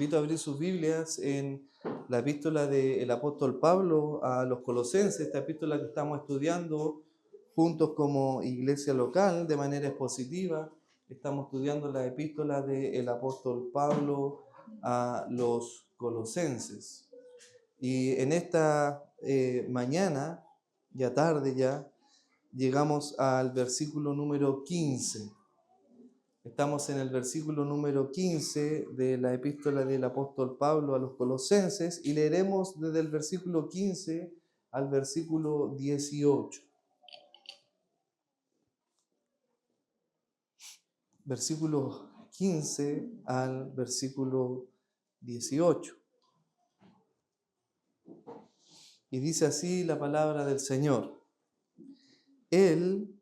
invito a abrir sus Biblias en la epístola del apóstol Pablo a los Colosenses, esta epístola que estamos estudiando juntos como iglesia local de manera expositiva. Estamos estudiando la epístola del apóstol Pablo a los Colosenses. Y en esta mañana, ya tarde ya, llegamos al versículo número 15. Estamos en el versículo número 15 de la epístola del apóstol Pablo a los Colosenses y leeremos desde el versículo 15 al versículo 18. Versículo 15 al versículo 18. Y dice así la palabra del Señor. Él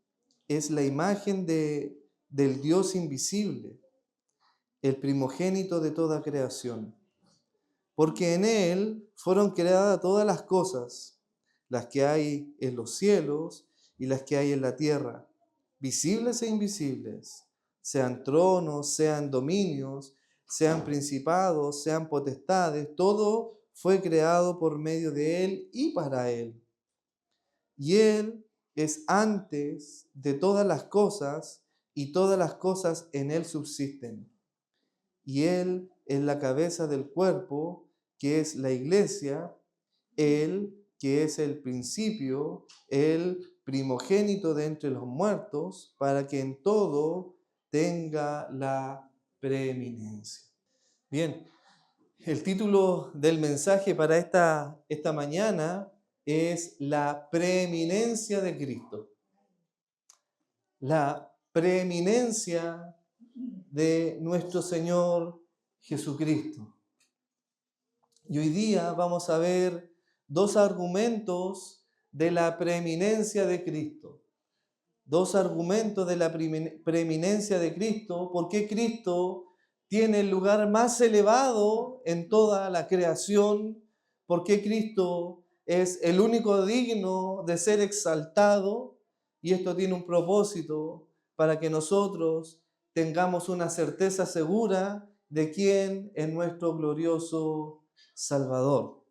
es la imagen del Dios invisible, el primogénito de toda creación. Porque en Él fueron creadas todas las cosas, las que hay en los cielos y las que hay en la tierra, visibles e invisibles, sean tronos, sean dominios, sean principados, sean potestades, todo fue creado por medio de Él y para Él. Y Él es antes de todas las cosas, y todas las cosas en Él subsisten. Y Él es la cabeza del cuerpo, que es la iglesia, Él que es el principio, el primogénito de entre los muertos, para que en todo tenga la preeminencia. Bien, el título del mensaje para esta mañana es la preeminencia de Cristo. La preeminencia de nuestro Señor Jesucristo. Y hoy día vamos a ver dos argumentos de la preeminencia de Cristo. Dos argumentos de la preeminencia de Cristo, por qué Cristo tiene el lugar más elevado en toda la creación, por qué Cristo es el único digno de ser exaltado, y esto tiene un propósito para que nosotros tengamos una certeza segura de quién es nuestro glorioso Salvador.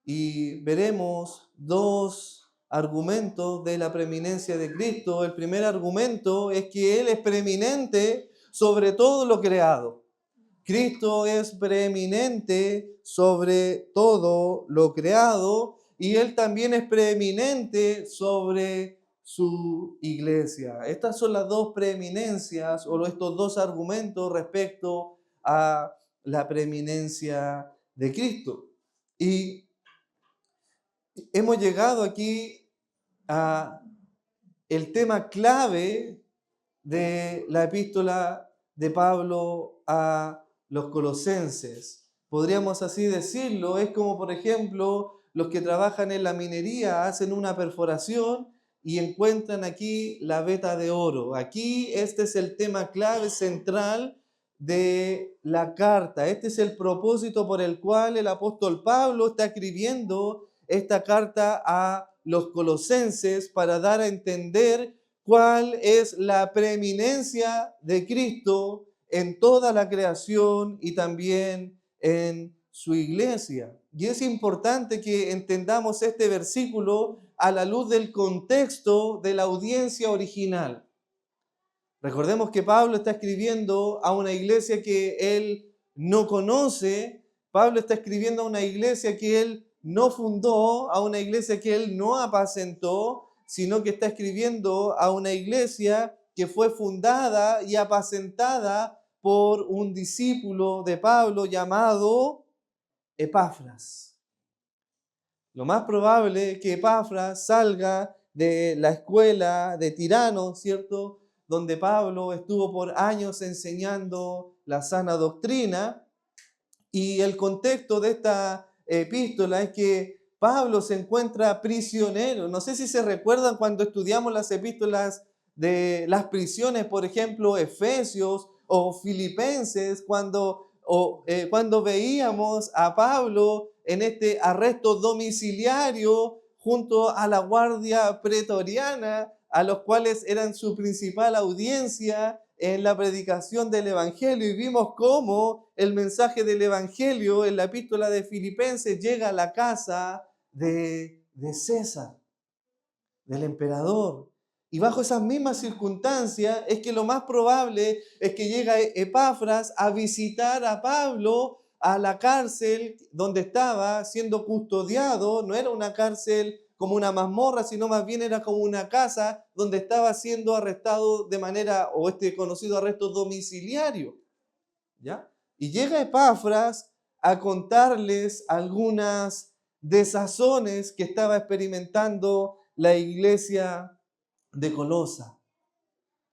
Y veremos dos argumentos de la preeminencia de Cristo. El primer argumento es que Él es preeminente sobre todo lo creado. Cristo es preeminente sobre todo lo creado y Él también es preeminente sobre su iglesia. Estas son las dos preeminencias o estos dos argumentos respecto a la preeminencia de Cristo. Y hemos llegado aquí a el tema clave de la epístola de Pablo a los Colosenses. Podríamos así decirlo, es como por ejemplo los que trabajan en la minería hacen una perforación y encuentran aquí la veta de oro. Aquí este es el tema clave central de la carta. Este es el propósito por el cual el apóstol Pablo está escribiendo esta carta a los Colosenses para dar a entender cuál es la preeminencia de Cristo en toda la creación y también en su iglesia. Y es importante que entendamos este versículo a la luz del contexto de la audiencia original. Recordemos que Pablo está escribiendo a una iglesia que él no conoce. Pablo está escribiendo a una iglesia que él no fundó, a una iglesia que él no apacentó, sino que está escribiendo a una iglesia que fue fundada y apacentada por un discípulo de Pablo llamado Epafras. Lo más probable es que Epafras salga de la escuela de Tirano, ¿cierto?, donde Pablo estuvo por años enseñando la sana doctrina. Y el contexto de esta epístola es que Pablo se encuentra prisionero. No sé si se recuerdan cuando estudiamos las epístolas de las prisiones, por ejemplo, Efesios o Filipenses, cuando veíamos a Pablo en este arresto domiciliario junto a la guardia pretoriana, a los cuales eran su principal audiencia en la predicación del Evangelio y vimos cómo el mensaje del Evangelio en la epístola de Filipenses llega a la casa de César, del emperador. Y bajo esas mismas circunstancias es que lo más probable es que llega Epafras a visitar a Pablo a la cárcel donde estaba siendo custodiado. No era una cárcel como una mazmorra, sino más bien era como una casa donde estaba siendo arrestado de manera, o este conocido arresto domiciliario, ¿ya? Y llega Epafras a contarles algunas desazones que estaba experimentando la iglesia de Colosa,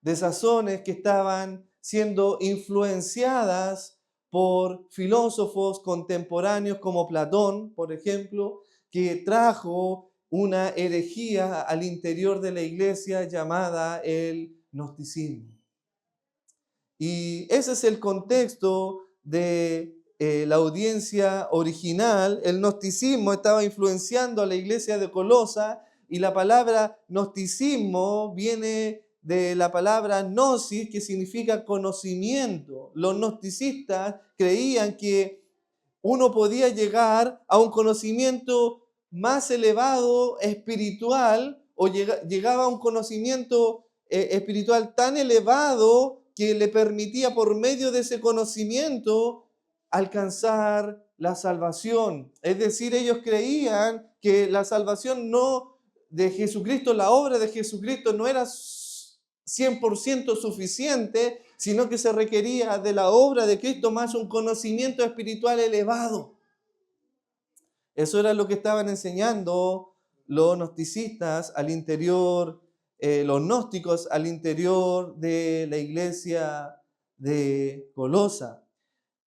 desazones que estaban siendo influenciadas por filósofos contemporáneos como Platón, por ejemplo, que trajo una herejía al interior de la iglesia llamada el gnosticismo. Y ese es el contexto de la audiencia original. El gnosticismo estaba influenciando a la iglesia de Colosa y la palabra gnosticismo viene de la palabra gnosis, que significa conocimiento. Los gnosticistas creían que uno podía llegar a un conocimiento más elevado espiritual o llegaba a un conocimiento espiritual tan elevado que le permitía por medio de ese conocimiento alcanzar la salvación. Es decir, ellos creían que la salvación no de Jesucristo, la obra de Jesucristo no era 100% suficiente, sino que se requería de la obra de Cristo más un conocimiento espiritual elevado. Eso era lo que estaban enseñando los gnosticistas al interior, los gnósticos al interior de la iglesia de Colosa.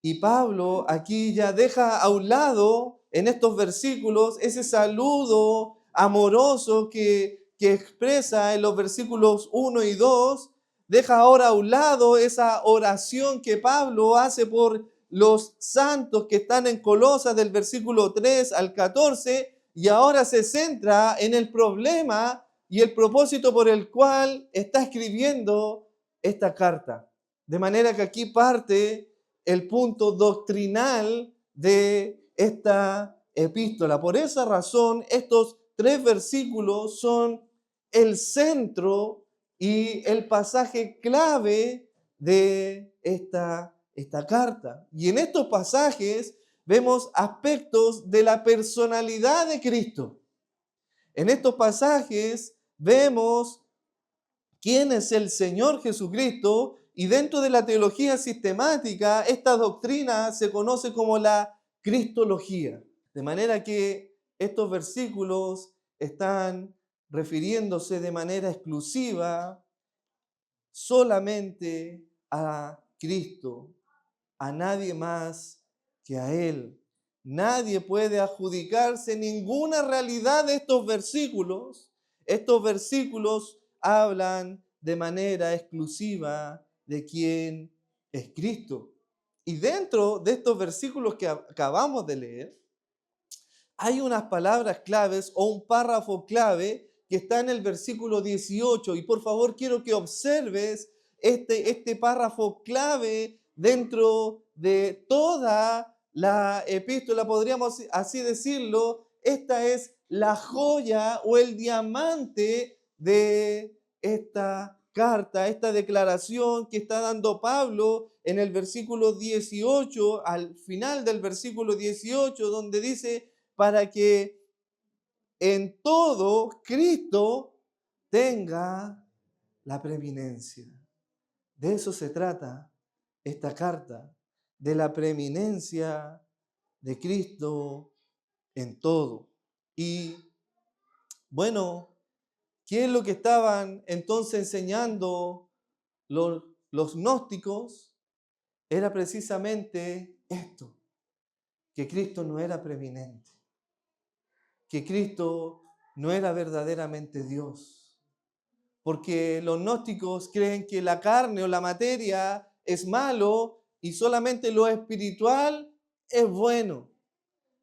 Y Pablo aquí ya deja a un lado en estos versículos ese saludo amoroso que expresa en los versículos 1 y 2, deja ahora a un lado esa oración que Pablo hace por los santos que están en Colosas del versículo 3 al 14 y ahora se centra en el problema y el propósito por el cual está escribiendo esta carta. De manera que aquí parte el punto doctrinal de esta epístola. Por esa razón, estos 3 versículos son el centro y el pasaje clave de esta carta. Y en estos pasajes vemos aspectos de la personalidad de Cristo. En estos pasajes vemos quién es el Señor Jesucristo. Y dentro de la teología sistemática, esta doctrina se conoce como la cristología. De manera que estos versículos están refiriéndose de manera exclusiva solamente a Cristo, a nadie más que a Él. Nadie puede adjudicarse ninguna realidad de estos versículos. Estos versículos hablan de manera exclusiva de quién es Cristo. Y dentro de estos versículos que acabamos de leer, hay unas palabras claves o un párrafo clave que está en el versículo 18. Y por favor quiero que observes este párrafo clave dentro de toda la epístola, podríamos así decirlo. Esta es la joya o el diamante de esta carta, esta declaración que está dando Pablo en el versículo 18, al final del versículo 18, donde dice: para que en todo Cristo tenga la preeminencia. De eso se trata esta carta, de la preeminencia de Cristo en todo. Y bueno, ¿qué es lo que estaban entonces enseñando los gnósticos? Era precisamente esto, que Cristo no era preeminente, que Cristo no era verdaderamente Dios. Porque los gnósticos creen que la carne o la materia es malo y solamente lo espiritual es bueno.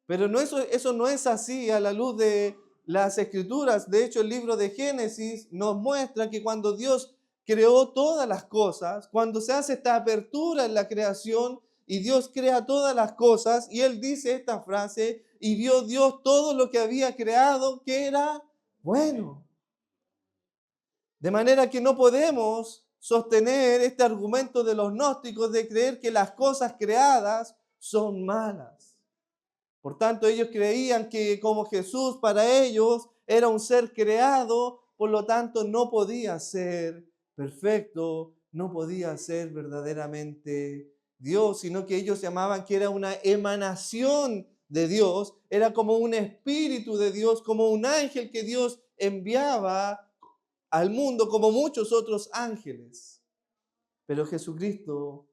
Pero no, eso no es así a la luz de las Escrituras. De hecho, el libro de Génesis nos muestra que cuando Dios creó todas las cosas, cuando se hace esta apertura en la creación y Dios crea todas las cosas, y Él dice esta frase, y vio Dios todo lo que había creado que era bueno. De manera que no podemos sostener este argumento de los gnósticos de creer que las cosas creadas son malas. Por tanto, ellos creían que como Jesús para ellos era un ser creado, por lo tanto no podía ser perfecto, no podía ser verdaderamente Dios, sino que ellos llamaban que era una emanación de Dios, era como un espíritu de Dios, como un ángel que Dios enviaba al mundo, como muchos otros ángeles. Pero Jesucristo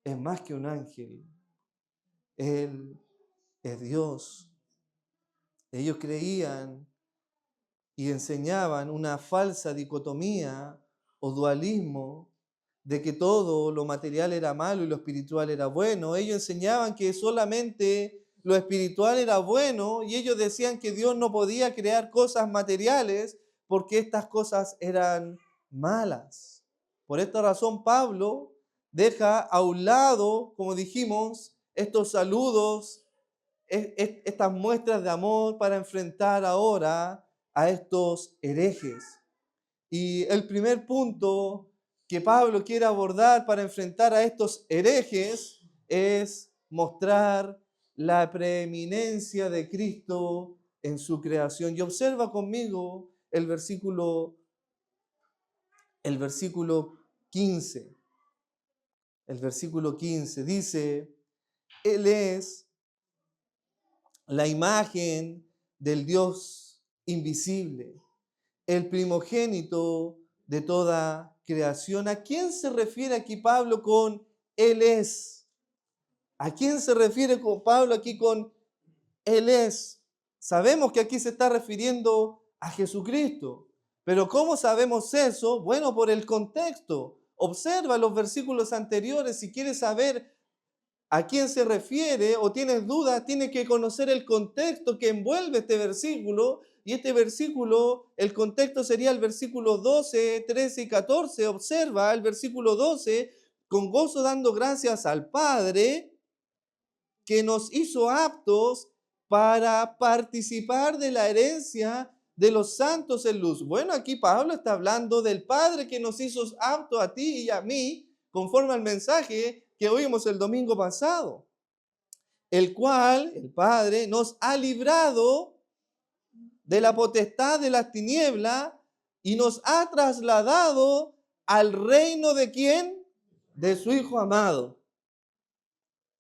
es más que un ángel. Él es Dios. Ellos creían y enseñaban una falsa dicotomía o dualismo de que todo lo material era malo y lo espiritual era bueno. Ellos enseñaban que solamente lo espiritual era bueno y ellos decían que Dios no podía crear cosas materiales porque estas cosas eran malas. Por esta razón Pablo deja a un lado, como dijimos, estos saludos, estas muestras de amor para enfrentar ahora a estos herejes. Y el primer punto que Pablo quiere abordar para enfrentar a estos herejes es mostrar la preeminencia de Cristo en su creación. Y observa conmigo el versículo 15. El versículo 15 dice, Él es la imagen del Dios invisible, el primogénito de toda creación. ¿A quién se refiere aquí Pablo con Él es? ¿A quién se refiere con Pablo aquí con Él es? Sabemos que aquí se está refiriendo a Jesucristo, pero ¿cómo sabemos eso? Bueno, por el contexto. Observa los versículos anteriores. Si quieres saber a quién se refiere o tienes dudas, tienes que conocer el contexto que envuelve este versículo. Y este versículo, el contexto sería el versículo 12, 13 y 14. Observa el versículo 12, con gozo dando gracias al Padre que nos hizo aptos para participar de la herencia de los santos en luz. Bueno, aquí Pablo está hablando del Padre que nos hizo aptos a ti y a mí, conforme al mensaje que oímos el domingo pasado, el cual, el Padre, nos ha librado de la potestad de las tinieblas y nos ha trasladado al reino de ¿quién? De su Hijo amado.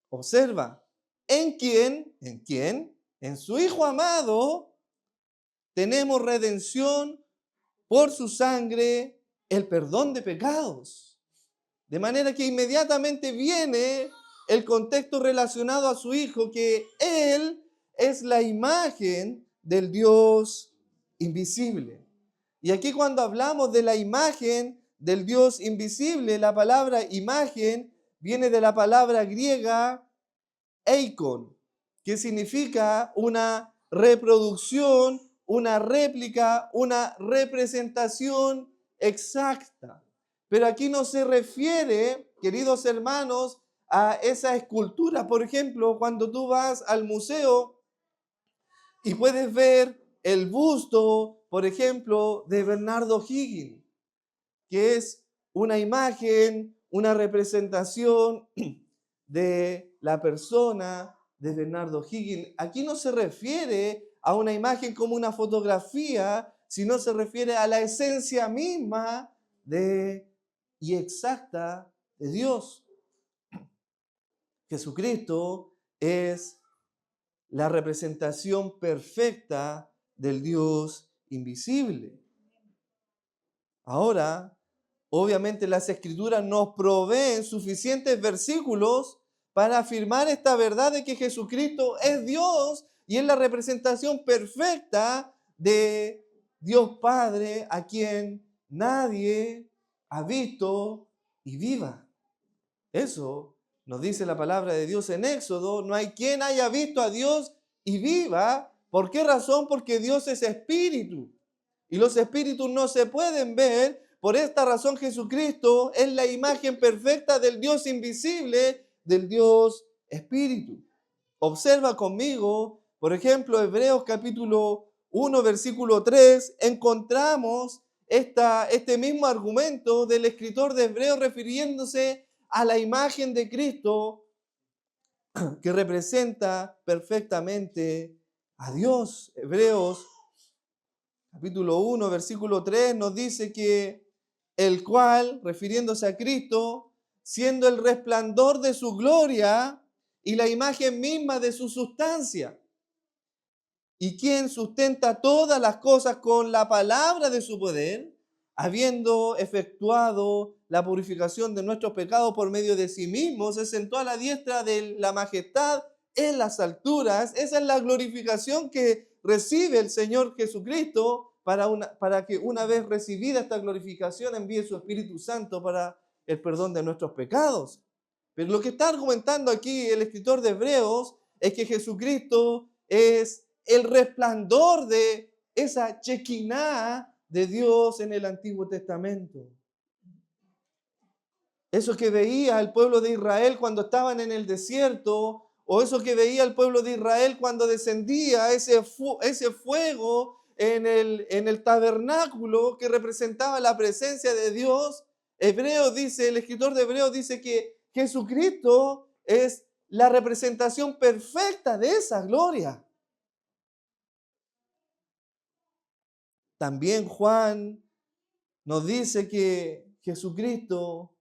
Observa, ¿en quién? ¿En quién? En su Hijo amado tenemos redención por su sangre, el perdón de pecados. De manera que inmediatamente viene el contexto relacionado a su Hijo, que Él es la imagen del Dios invisible. Y aquí cuando hablamos de la imagen del Dios invisible, la palabra imagen viene de la palabra griega eikon, que significa una reproducción, una réplica, una representación exacta. Pero aquí no se refiere, queridos hermanos, a esa escultura. Por ejemplo, cuando tú vas al museo y puedes ver el busto, por ejemplo, de Bernardo Higgins, que es una imagen, una representación de la persona de Bernardo Higgins. Aquí no se refiere a una imagen como una fotografía, sino se refiere a la esencia misma y exacta de Dios. Jesucristo es la representación perfecta del Dios invisible. Ahora, obviamente las Escrituras nos proveen suficientes versículos para afirmar esta verdad de que Jesucristo es Dios y es la representación perfecta de Dios Padre, a quien nadie ha visto y viva. Eso nos dice la palabra de Dios en Éxodo. No hay quien haya visto a Dios y viva. ¿Por qué razón? Porque Dios es espíritu. Y los espíritus no se pueden ver, Por esta razón Jesucristo es la imagen perfecta del Dios invisible, del Dios Espíritu. Observa conmigo, por ejemplo, Hebreos capítulo 1, versículo 3, encontramos este mismo argumento del escritor de Hebreos refiriéndose a la imagen de Cristo que representa perfectamente a Dios. Hebreos capítulo 1, versículo 3 nos dice que el cual, refiriéndose a Cristo, siendo el resplandor de su gloria y la imagen misma de su sustancia, y quien sustenta todas las cosas con la palabra de su poder, habiendo efectuado la purificación de nuestros pecados por medio de sí mismo, se sentó a la diestra de la majestad en las alturas. Esa es la glorificación que recibe el Señor Jesucristo para que una vez recibida esta glorificación envíe su Espíritu Santo para el perdón de nuestros pecados. Pero lo que está argumentando aquí el escritor de Hebreos es que Jesucristo es el resplandor de esa Shekinah de Dios en el Antiguo Testamento. Eso que veía el pueblo de Israel cuando estaban en el desierto, o eso que veía el pueblo de Israel cuando descendía ese fuego en el tabernáculo que representaba la presencia de Dios. Hebreos dice, el escritor de Hebreos dice que Jesucristo es la representación perfecta de esa gloria. También Juan nos dice que Jesucristo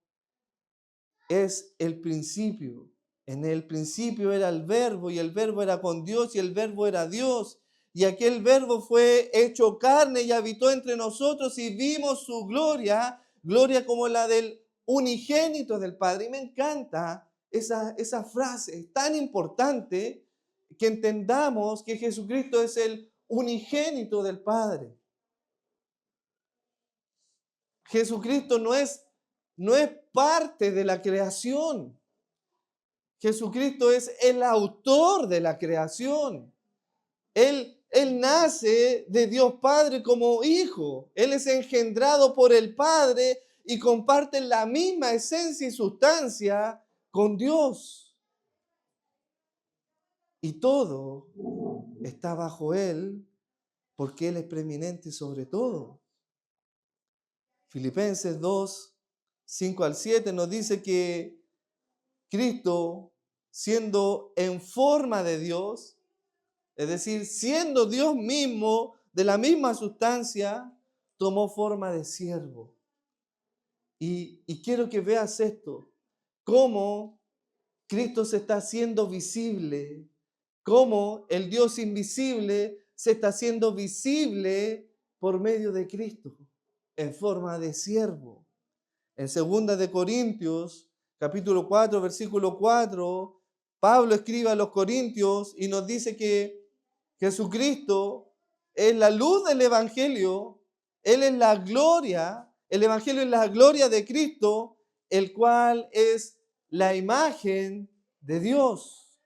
es el principio. En el principio era el verbo y el verbo era con Dios y el verbo era Dios. Y aquel verbo fue hecho carne y habitó entre nosotros y vimos su gloria, gloria como la del unigénito del Padre. Y me encanta esa frase, es tan importante que entendamos que Jesucristo es el unigénito del Padre. Jesucristo no es parte de la creación. Jesucristo es el autor de la creación. Él nace de Dios Padre como hijo. Él es engendrado por el Padre y comparte la misma esencia y sustancia con Dios. Y todo está bajo Él porque Él es preeminente sobre todo. Filipenses 2, 5 al 7 nos dice que Cristo, siendo en forma de Dios, es decir, siendo Dios mismo, de la misma sustancia, tomó forma de siervo. Y quiero que veas esto, cómo Cristo se está haciendo visible, cómo el Dios invisible se está haciendo visible por medio de Cristo, en forma de siervo. En 2 de Corintios, capítulo 4, versículo 4, Pablo escribe a los Corintios y nos dice que Jesucristo es la luz del Evangelio, Él es la gloria, el Evangelio es la gloria de Cristo, el cual es la imagen de Dios.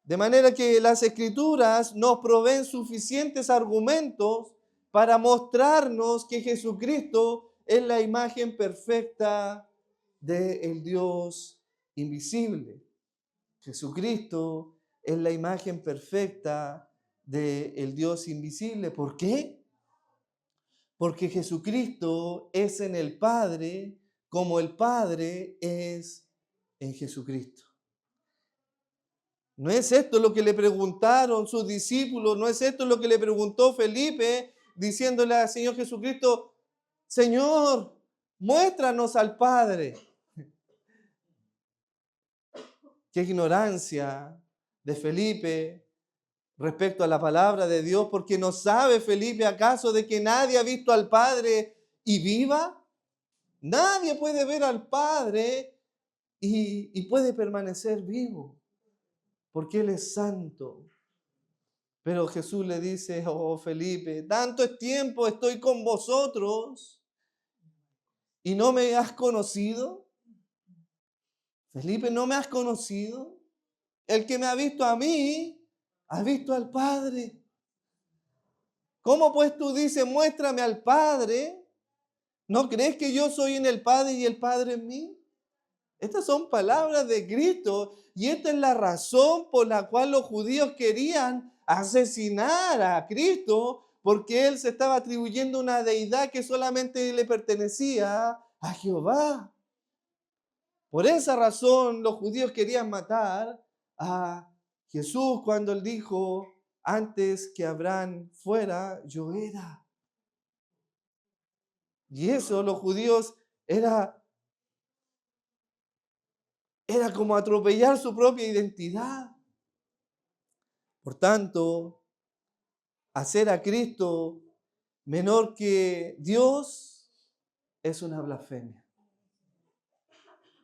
De manera que las Escrituras nos proveen suficientes argumentos para mostrarnos que Jesucristo es la imagen perfecta del Dios invisible. Jesucristo es la imagen perfecta del Dios invisible. ¿Por qué? Porque Jesucristo es en el Padre como el Padre es en Jesucristo. ¿No es esto lo que le preguntaron sus discípulos? ¿No es esto lo que le preguntó Felipe diciéndole al Señor Jesucristo, Señor, muéstranos al Padre? Qué ignorancia de Felipe respecto a la palabra de Dios, porque no sabe Felipe acaso de que nadie ha visto al Padre y viva. Nadie puede ver al Padre y puede permanecer vivo, porque Él es santo. Pero Jesús le dice, oh Felipe, tanto tiempo estoy con vosotros y no me has conocido. Felipe, ¿no me has conocido? El que me ha visto a mí, ha visto al Padre. ¿Cómo pues tú dices, muéstrame al Padre? ¿No crees que yo soy en el Padre y el Padre en mí? Estas son palabras de Cristo y esta es la razón por la cual los judíos querían asesinar a Cristo, porque Él se estaba atribuyendo una deidad que solamente le pertenecía a Jehová. Por esa razón los judíos querían matar a Jesús cuando Él dijo, antes que Abraham fuera, yo era. Y eso los judíos era como atropellar su propia identidad. Por tanto, hacer a Cristo menor que Dios es una blasfemia.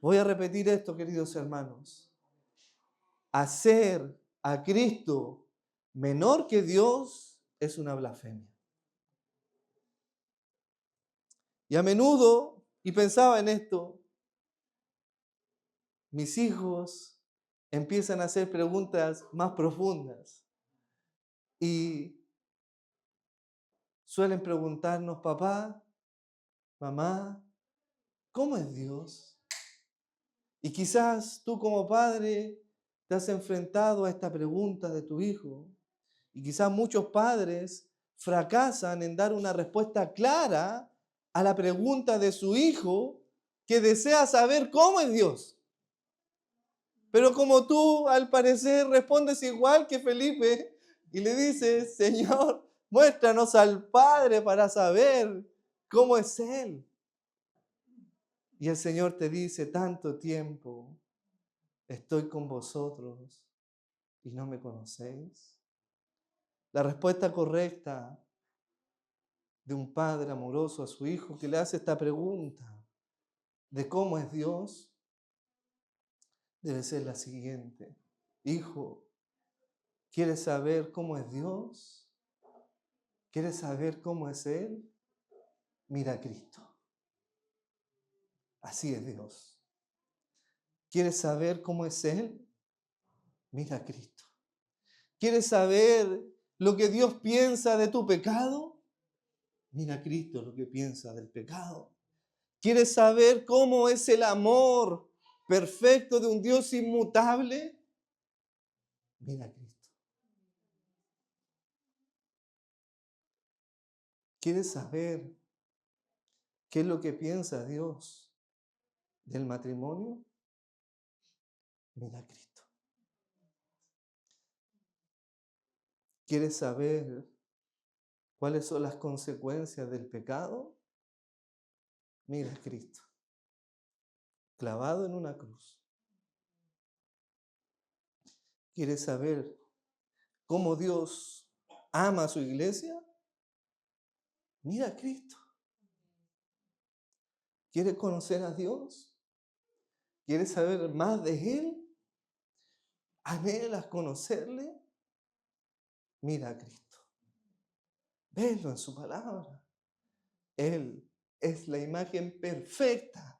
Voy a repetir esto, queridos hermanos. Hacer a Cristo menor que Dios es una blasfemia. Y a menudo, y pensaba en esto, mis hijos empiezan a hacer preguntas más profundas y suelen preguntarnos, papá, mamá, ¿cómo es Dios? Y quizás tú como padre te has enfrentado a esta pregunta de tu hijo y quizás muchos padres fracasan en dar una respuesta clara a la pregunta de su hijo que desea saber cómo es Dios. Pero como tú, al parecer, respondes igual que Felipe y le dices, Señor, muéstranos al Padre para saber cómo es Él. Y el Señor te dice, tanto tiempo estoy con vosotros y no me conocéis. La respuesta correcta de un padre amoroso a su hijo que le hace esta pregunta de cómo es Dios debe ser la siguiente. Hijo, ¿quieres saber cómo es Dios? ¿Quieres saber cómo es Él? Mira a Cristo. Así es Dios. ¿Quieres saber cómo es Él? Mira a Cristo. ¿Quieres saber lo que Dios piensa de tu pecado? Mira a Cristo lo que piensa del pecado. ¿Quieres saber cómo es el amor perfecto de un Dios inmutable? Mira a Cristo. ¿Quieres saber qué es lo que piensa Dios del matrimonio? Mira a Cristo. ¿Quieres saber cuáles son las consecuencias del pecado? Mira a Cristo, clavado en una cruz. ¿Quieres saber cómo Dios ama a su iglesia? Mira a Cristo. ¿Quieres conocer a Dios? ¿Quieres saber más de Él? ¿Anhelas conocerle? Mira a Cristo. Velo en su palabra. Él es la imagen perfecta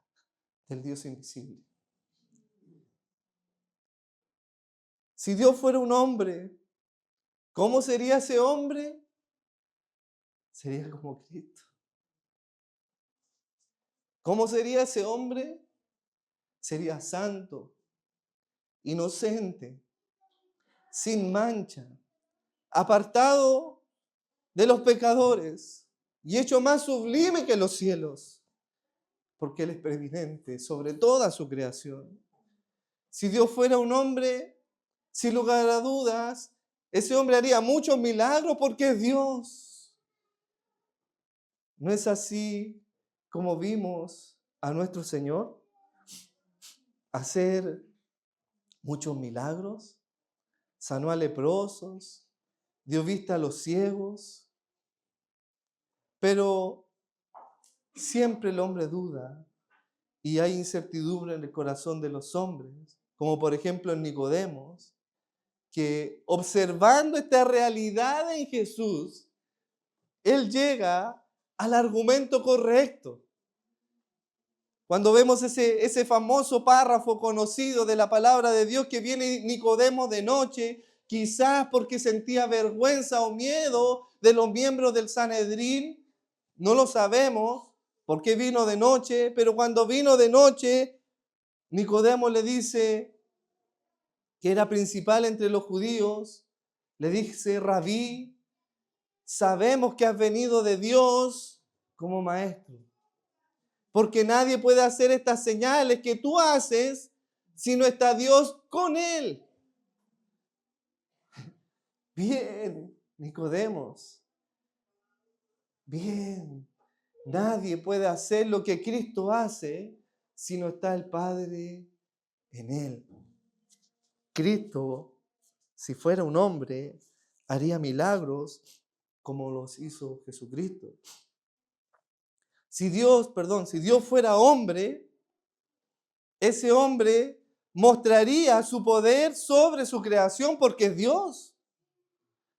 del Dios invisible. Si Dios fuera un hombre, ¿cómo sería ese hombre? Sería como Cristo. ¿Cómo sería ese hombre? Sería santo, inocente, sin mancha, apartado de los pecadores y hecho más sublime que los cielos, porque Él es preeminente sobre toda su creación. Si Dios fuera un hombre, sin lugar a dudas, ese hombre haría muchos milagros porque es Dios. ¿No es así como vimos a nuestro Señor hacer muchos milagros? Sanó a leprosos, dio vista a los ciegos, pero siempre el hombre duda y hay incertidumbre en el corazón de los hombres, como por ejemplo en Nicodemos, que observando esta realidad en Jesús, él llega al argumento correcto. Cuando vemos ese famoso párrafo conocido de la palabra de Dios que viene Nicodemo de noche, quizás porque sentía vergüenza o miedo de los miembros del Sanedrín, no lo sabemos, ¿Por qué vino de noche? Pero cuando vino de noche, Nicodemo le dice, que era principal entre los judíos, le dice, Rabí, sabemos que has venido de Dios como maestro, porque nadie puede hacer estas señales que tú haces si no está Dios con él. Bien, Nicodemos, bien, nadie puede hacer lo que Cristo hace si no está el Padre en él. Cristo, si fuera un hombre, haría milagros como los hizo Jesucristo. Si Dios fuera hombre, ese hombre mostraría su poder sobre su creación porque es Dios.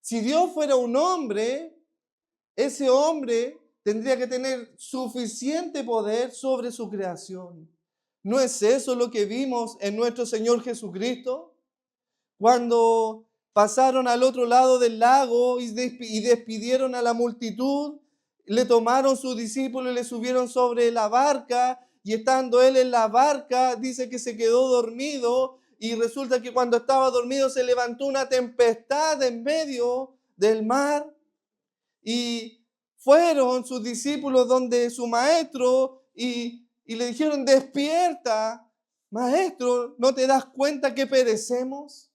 Si Dios fuera un hombre, ese hombre tendría que tener suficiente poder sobre su creación. ¿No es eso lo que vimos en nuestro Señor Jesucristo? Cuando pasaron al otro lado del lago y despidieron a la multitud, le tomaron sus discípulos y le subieron sobre la barca, y estando él en la barca, dice que se quedó dormido, y resulta que cuando estaba dormido se levantó una tempestad en medio del mar, y fueron sus discípulos donde su maestro y le dijeron, despierta, maestro, ¿no te das cuenta que perecemos?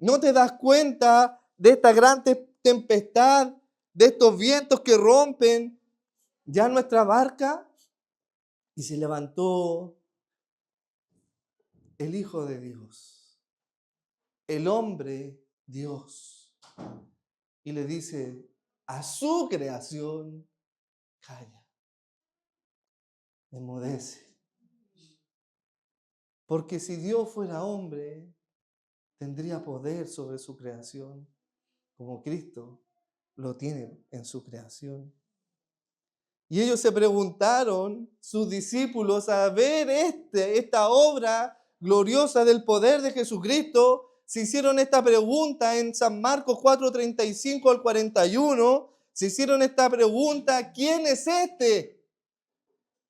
¿No te das cuenta de esta gran tempestad, de estos vientos que rompen ya nuestra barca? Y se levantó el Hijo de Dios, el hombre Dios, y le dice a su creación, calla, enmudece. Porque si Dios fuera hombre, tendría poder sobre su creación, como Cristo lo tiene en su creación. Y ellos se preguntaron, sus discípulos, a ver esta obra gloriosa del poder de Jesucristo, se hicieron esta pregunta en San Marcos 4:35 al 41, se hicieron esta pregunta, ¿quién es este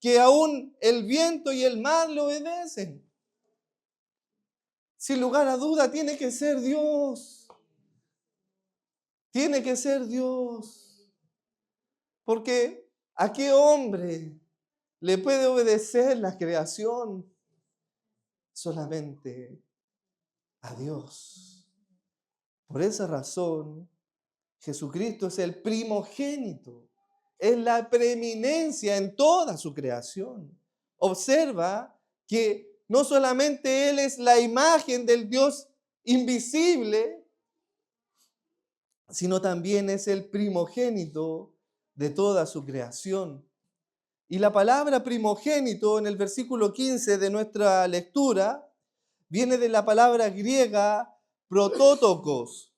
que aún el viento y el mar le obedecen? Sin lugar a duda tiene que ser Dios. Tiene que ser Dios. Porque ¿a qué hombre le puede obedecer la creación? Solamente a Dios. Por esa razón, Jesucristo es el primogénito, es la preeminencia en toda su creación. Observa que no solamente Él es la imagen del Dios invisible, sino también es el primogénito de toda su creación. Y la palabra primogénito en el versículo 15 de nuestra lectura viene de la palabra griega protótokos,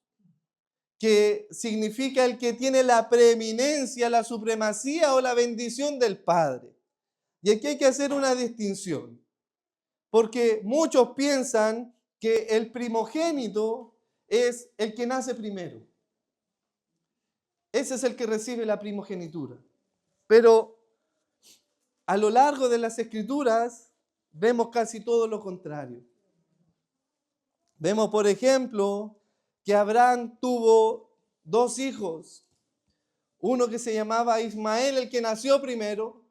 que significa el que tiene la preeminencia, la supremacía o la bendición del Padre. Y aquí hay que hacer una distinción, porque muchos piensan que el primogénito es el que nace primero. Ese es el que recibe la primogenitura. Pero a lo largo de las Escrituras vemos casi todo lo contrario. Vemos, por ejemplo, que Abraham tuvo dos hijos. Uno que se llamaba Ismael, el que nació primero,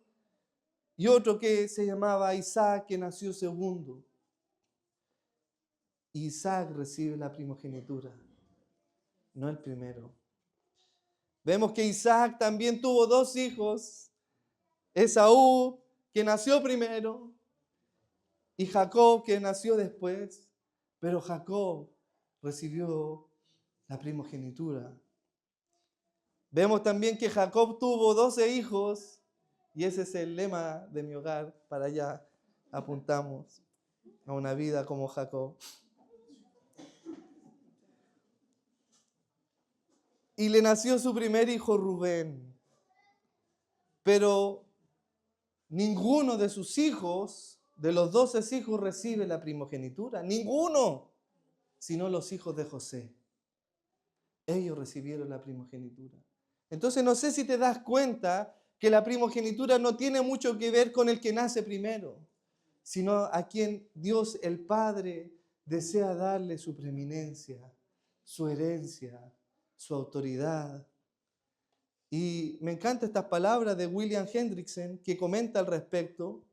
y otro que se llamaba Isaac, que nació segundo. Isaac recibe la primogenitura, no el primero. Vemos que Isaac también tuvo dos hijos, Esaú, que nació primero, y Jacob, que nació después, pero Jacob recibió la primogenitura. Vemos también que Jacob tuvo 12 hijos, y ese es el lema de mi hogar, para allá apuntamos a una vida como Jacob. Y le nació su primer hijo Rubén, pero ninguno de sus hijos, de los 12 hijos, recibe la primogenitura. Ninguno, sino los hijos de José. Ellos recibieron la primogenitura. Entonces no sé si te das cuenta que la primogenitura no tiene mucho que ver con el que nace primero, sino a quien Dios el Padre desea darle su preeminencia, su herencia, su autoridad. Y me encantan estas palabras de William Hendrickson, que comenta al respecto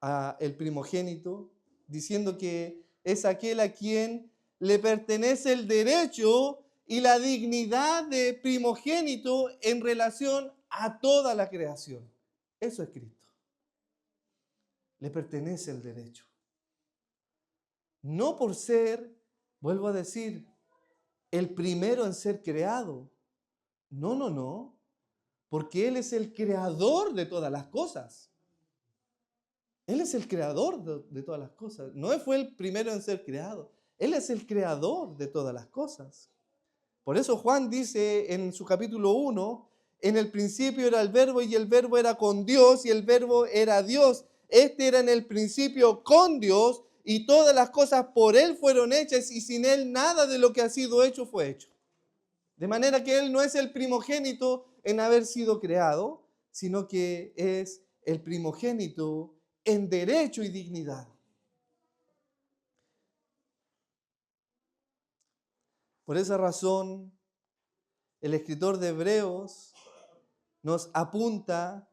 a el primogénito, diciendo que es aquel a quien le pertenece el derecho y la dignidad de primogénito en relación a toda la creación. Eso es Cristo. Le pertenece el derecho. No por ser, vuelvo a decir, el primero en ser creado. No. Porque Él es el creador de todas las cosas. Él es el creador de todas las cosas. No fue el primero en ser creado. Él es el creador de todas las cosas. Por eso Juan dice en su capítulo 1, en el principio era el verbo y el verbo era con Dios y el verbo era Dios. Este era en el principio con Dios y todas las cosas por Él fueron hechas y sin Él nada de lo que ha sido hecho fue hecho. De manera que Él no es el primogénito en haber sido creado, sino que es el primogénito en derecho y dignidad. Por esa razón, el escritor de Hebreos nos apunta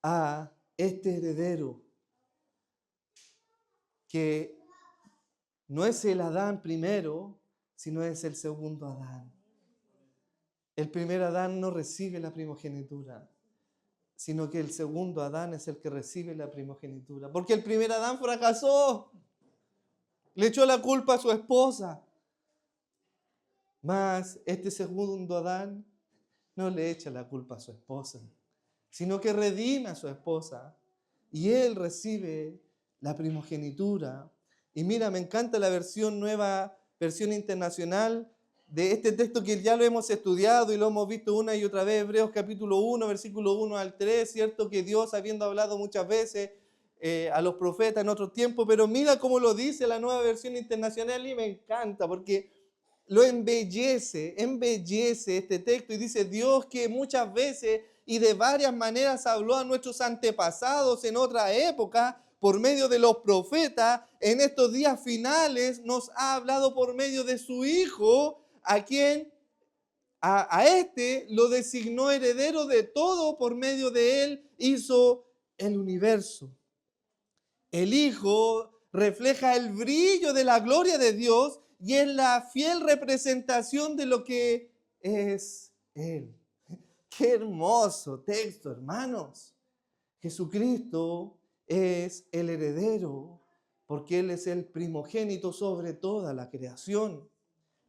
a este heredero, que no es el Adán primero, sino es el segundo Adán. El primer Adán no recibe la primogenitura, sino que el segundo Adán es el que recibe la primogenitura. Porque el primer Adán fracasó, le echó la culpa a su esposa. Mas este segundo Adán no le echa la culpa a su esposa, sino que redime a su esposa y él recibe la primogenitura. Y mira, me encanta la nueva versión internacional de este texto que ya lo hemos estudiado y lo hemos visto una y otra vez, Hebreos capítulo 1, versículo 1 al 3, cierto que Dios, habiendo hablado muchas veces a los profetas en otros tiempos, pero mira cómo lo dice la nueva versión internacional y me encanta porque lo embellece este texto y dice Dios que muchas veces y de varias maneras habló a nuestros antepasados en otra época por medio de los profetas, en estos días finales nos ha hablado por medio de su Hijo, a quien a este lo designó heredero de todo, por medio de él hizo el universo. El Hijo refleja el brillo de la gloria de Dios y es la fiel representación de lo que es Él. Qué hermoso texto, hermanos. Jesucristo es el heredero porque Él es el primogénito sobre toda la creación.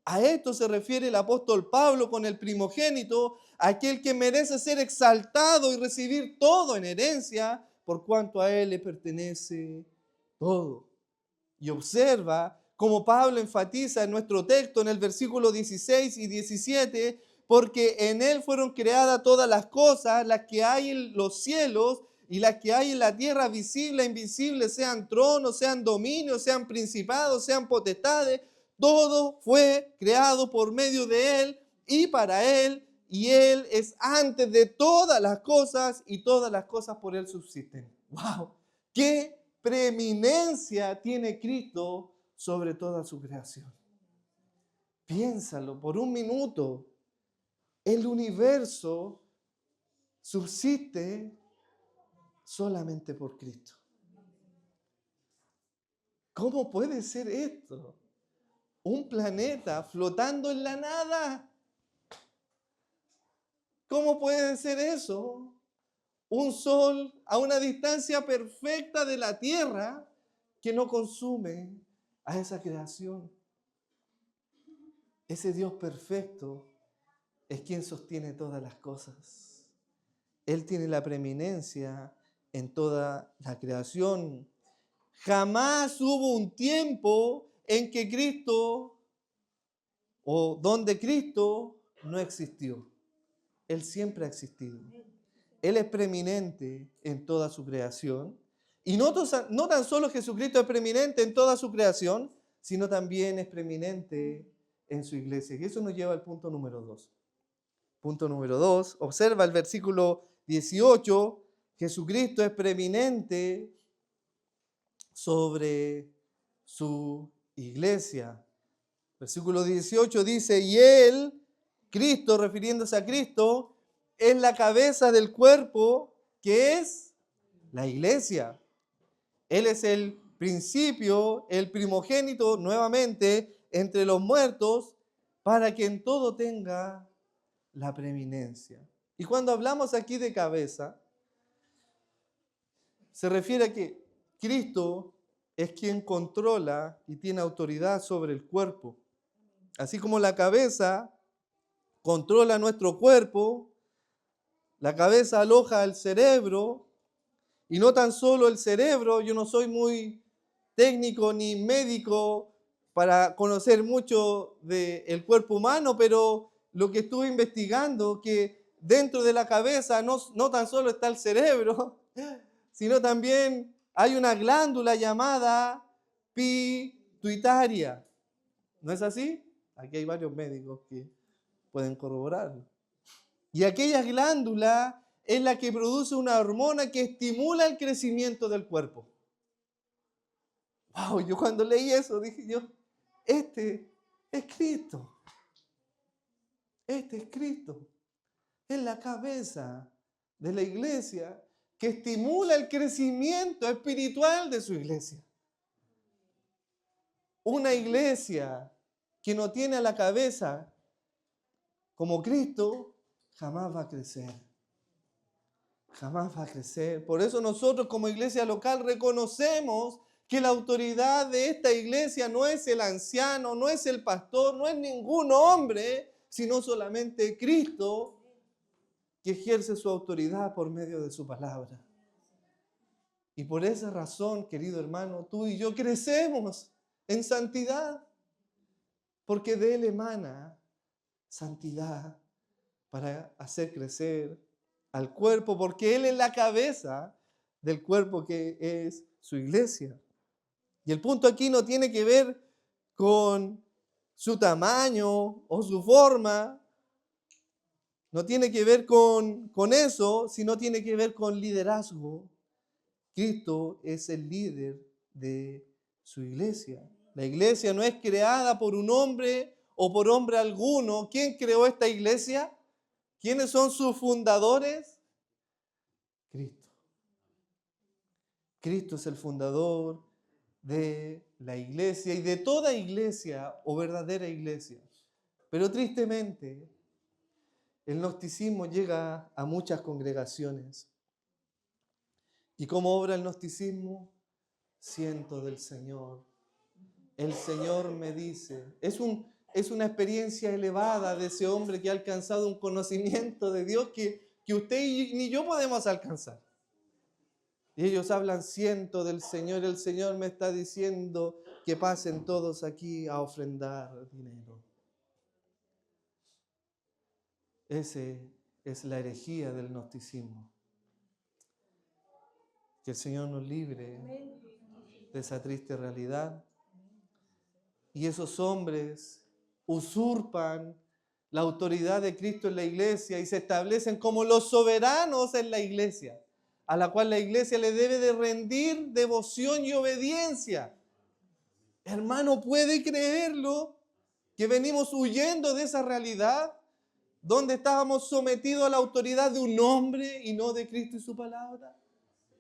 A esto se refiere el apóstol Pablo con el primogénito, aquel que merece ser exaltado y recibir todo en herencia, por cuanto a él le pertenece todo. Y observa como Pablo enfatiza en nuestro texto en el versículo 16 y 17, porque en él fueron creadas todas las cosas, las que hay en los cielos y las que hay en la tierra, visible e invisible, sean tronos, sean dominios, sean principados, sean potestades. Todo fue creado por medio de Él y para Él, y Él es antes de todas las cosas y todas las cosas por Él subsisten. ¡Wow! ¡Qué preeminencia tiene Cristo sobre toda su creación! Piénsalo por un minuto. El universo subsiste solamente por Cristo. ¿Cómo puede ser esto? Un planeta flotando en la nada. ¿Cómo puede ser eso? Un sol a una distancia perfecta de la Tierra que no consume a esa creación. Ese Dios perfecto es quien sostiene todas las cosas. Él tiene la preeminencia en toda la creación. Jamás hubo un tiempo en que Cristo o donde Cristo no existió. Él siempre ha existido. Él es preeminente en toda su creación. Y no tan solo Jesucristo es preeminente en toda su creación, sino también es preeminente en su iglesia. Y eso nos lleva al punto número 2. Punto número 2. Observa el versículo 18, Jesucristo es preeminente sobre su iglesia. Versículo 18 dice, y Él, Cristo, refiriéndose a Cristo, es la cabeza del cuerpo, que es la iglesia. Él es el principio, el primogénito, nuevamente, entre los muertos, para que en todo tenga la preeminencia. Y cuando hablamos aquí de cabeza, se refiere a que Cristo es quien controla y tiene autoridad sobre el cuerpo. Así como la cabeza controla nuestro cuerpo, la cabeza aloja el cerebro, y no tan solo el cerebro. Yo no soy muy técnico ni médico para conocer mucho del cuerpo humano, pero lo que estuve investigando, que dentro de la cabeza no tan solo está el cerebro, sino también hay una glándula llamada pituitaria. ¿No es así? Aquí hay varios médicos que pueden corroborarlo. Y aquella glándula es la que produce una hormona que estimula el crecimiento del cuerpo. Wow, yo cuando leí eso dije yo, este es Cristo. Este es Cristo. Es la cabeza de la iglesia que estimula el crecimiento espiritual de su iglesia. Una iglesia que no tiene a la cabeza como Cristo, jamás va a crecer. Jamás va a crecer. Por eso nosotros como iglesia local reconocemos que la autoridad de esta iglesia no es el anciano, no es el pastor, no es ningún hombre, sino solamente Cristo, que ejerce su autoridad por medio de su palabra. Y por esa razón, querido hermano, tú y yo crecemos en santidad, porque de Él emana santidad para hacer crecer al cuerpo, porque Él es la cabeza del cuerpo que es su iglesia. Y el punto aquí no tiene que ver con su tamaño o su forma, no tiene que ver con eso, sino tiene que ver con liderazgo. Cristo es el líder de su iglesia. La iglesia no es creada por un hombre o por hombre alguno. ¿Quién creó esta iglesia? ¿Quiénes son sus fundadores? Cristo. Cristo es el fundador de la iglesia y de toda iglesia o verdadera iglesia. Pero tristemente, el gnosticismo llega a muchas congregaciones. ¿Y cómo obra el gnosticismo? Siento del Señor. El Señor me dice. Es una experiencia elevada de ese hombre que ha alcanzado un conocimiento de Dios que usted ni yo podemos alcanzar. Y ellos hablan, siento del Señor, el Señor me está diciendo que pasen todos aquí a ofrendar dinero. Ese es la herejía del gnosticismo. Que el Señor nos libre de esa triste realidad. Y esos hombres usurpan la autoridad de Cristo en la iglesia y se establecen como los soberanos en la iglesia, a la cual la iglesia le debe de rendir devoción y obediencia. Hermano, ¿puede creerlo? Que venimos huyendo de esa realidad donde estábamos sometidos a la autoridad de un hombre y no de Cristo y su palabra.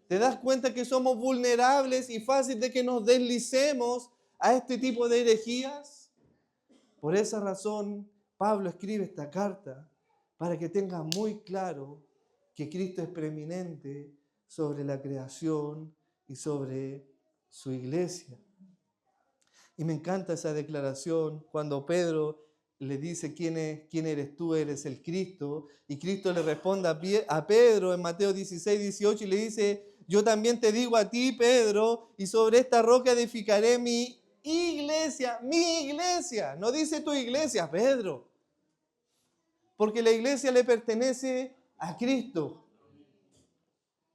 ¿Te das cuenta que somos vulnerables y fácil de que nos deslicemos a este tipo de herejías? Por esa razón, Pablo escribe esta carta para que tengas muy claro que Cristo es preeminente sobre la creación y sobre su iglesia. Y me encanta esa declaración cuando Pedro le dice, ¿quién eres tú? Eres el Cristo. Y Cristo le responde a Pedro en Mateo 16, 18 y le dice, yo también te digo a ti, Pedro, y sobre esta roca edificaré mi iglesia. No dice tu iglesia, Pedro. Porque la iglesia le pertenece a Cristo.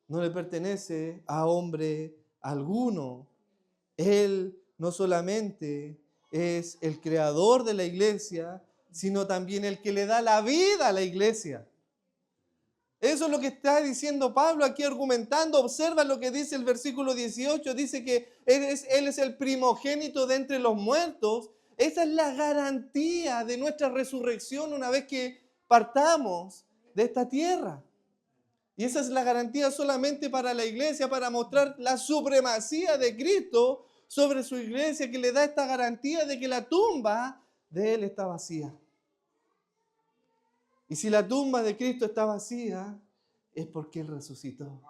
No le pertenece a hombre alguno. Él no solamente es el creador de la iglesia, sino también el que le da la vida a la iglesia. Eso es lo que está diciendo Pablo aquí argumentando. Observa lo que dice el versículo 18. Dice que Él es el primogénito de entre los muertos. Esa es la garantía de nuestra resurrección una vez que partamos de esta tierra. Y esa es la garantía solamente para la iglesia, para mostrar la supremacía de Cristo sobre su iglesia, que le da esta garantía de que la tumba de Él está vacía. Y si la tumba de Cristo está vacía, es porque Él resucitó.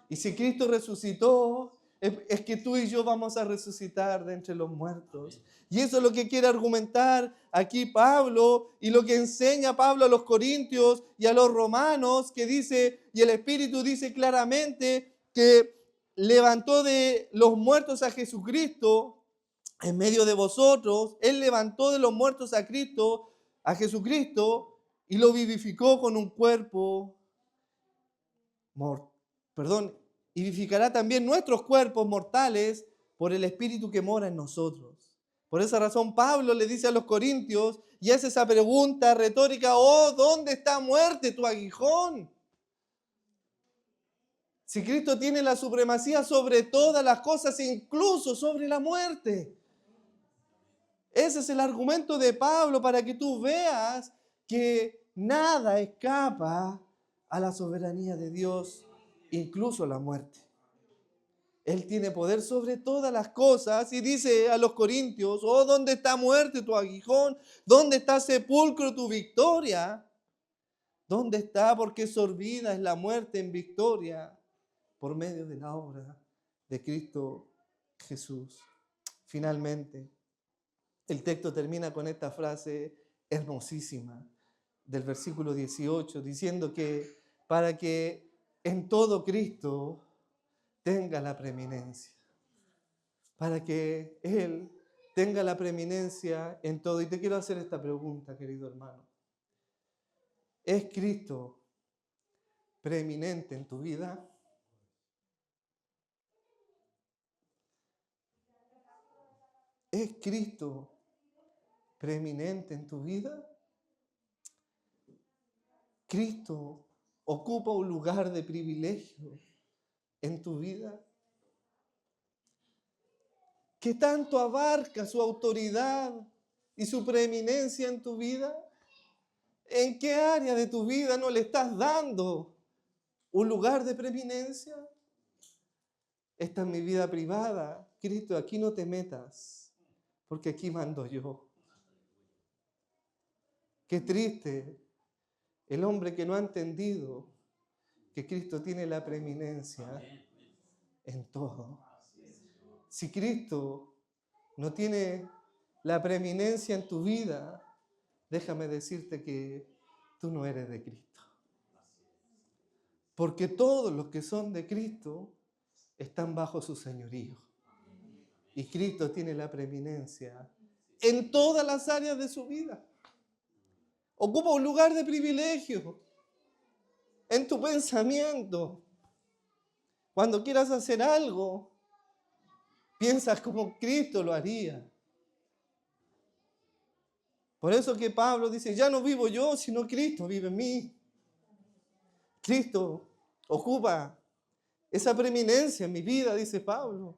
Y si Cristo resucitó, es que tú y yo vamos a resucitar de entre los muertos. Y eso es lo que quiere argumentar aquí Pablo y lo que enseña Pablo a los corintios y a los romanos, que dice, y el Espíritu dice claramente que levantó de los muertos a Jesucristo en medio de vosotros. Él levantó de los muertos a Cristo, a Jesucristo, y lo vivificó con un cuerpo y vivificará también nuestros cuerpos mortales por el Espíritu que mora en nosotros. Por esa razón Pablo le dice a los corintios y hace esa pregunta retórica: oh, ¿dónde está muerte tu aguijón? Si Cristo tiene la supremacía sobre todas las cosas, incluso sobre la muerte. Ese es el argumento de Pablo para que tú veas que nada escapa a la soberanía de Dios, incluso la muerte. Él tiene poder sobre todas las cosas y dice a los corintios: oh, ¿dónde está muerte tu aguijón? ¿Dónde está sepulcro tu victoria? ¿Dónde está? Porque sorbida es la muerte en victoria por medio de la obra de Cristo Jesús. Finalmente, el texto termina con esta frase hermosísima del versículo 18, diciendo que para que en todo Cristo tenga la preeminencia, para que Él tenga la preeminencia en todo. Y te quiero hacer esta pregunta, querido hermano: ¿es Cristo preeminente en tu vida? ¿Es Cristo preeminente en tu vida? ¿Cristo ocupa un lugar de privilegio en tu vida? ¿Qué tanto abarca su autoridad y su preeminencia en tu vida? ¿En qué área de tu vida no le estás dando un lugar de preeminencia? Esta es mi vida privada. Cristo, aquí no te metas, porque aquí mando yo. Qué triste el hombre que no ha entendido que Cristo tiene la preeminencia en todo. Si Cristo no tiene la preeminencia en tu vida, déjame decirte que tú no eres de Cristo. Porque todos los que son de Cristo están bajo su señorío. Y Cristo tiene la preeminencia en todas las áreas de su vida. Ocupa un lugar de privilegio en tu pensamiento. Cuando quieras hacer algo, piensas como Cristo lo haría. Por eso que Pablo dice: ya no vivo yo, sino Cristo vive en mí. Cristo ocupa esa preeminencia en mi vida, dice Pablo.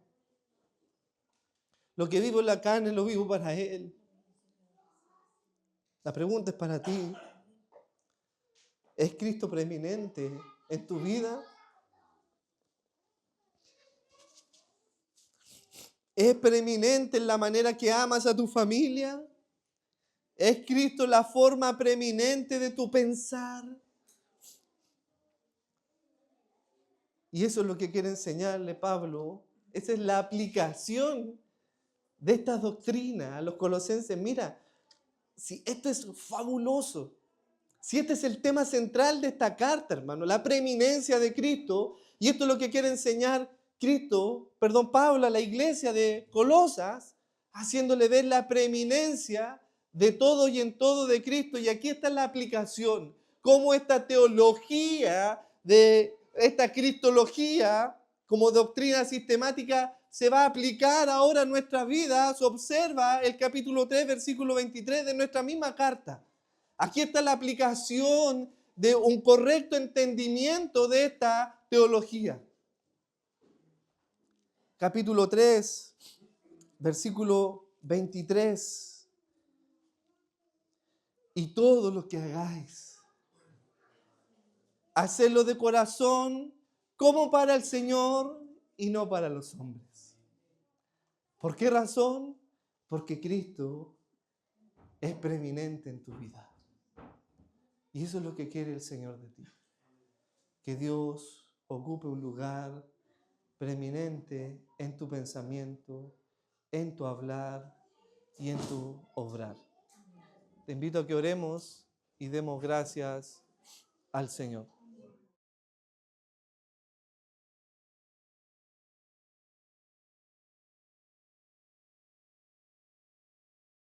Lo que vivo en la carne lo vivo para Él. La pregunta es para ti: ¿es Cristo preeminente en tu vida? ¿Es preeminente en la manera que amas a tu familia? ¿Es Cristo la forma preeminente de tu pensar? Y eso es lo que quiere enseñarle Pablo. Esa es la aplicación de esta doctrina a los colosenses. Mira, si esto es fabuloso, si este es el tema central de esta carta, hermano, la preeminencia de Cristo, y esto es lo que quiere enseñar Pablo a la iglesia de Colosas, haciéndole ver la preeminencia de todo y en todo de Cristo. Y aquí está la aplicación, cómo esta teología de esta cristología como doctrina sistemática se va a aplicar ahora en nuestras vidas. Observa el capítulo 3, versículo 23 de nuestra misma carta. Aquí está la aplicación de un correcto entendimiento de esta teología. Capítulo 3, versículo 23. Y todo lo que hagáis, hacedlo de corazón como para el Señor y no para los hombres. ¿Por qué razón? Porque Cristo es preeminente en tu vida. Y eso es lo que quiere el Señor de ti. Que Dios ocupe un lugar preeminente en tu pensamiento, en tu hablar y en tu obrar. Te invito a que oremos y demos gracias al Señor.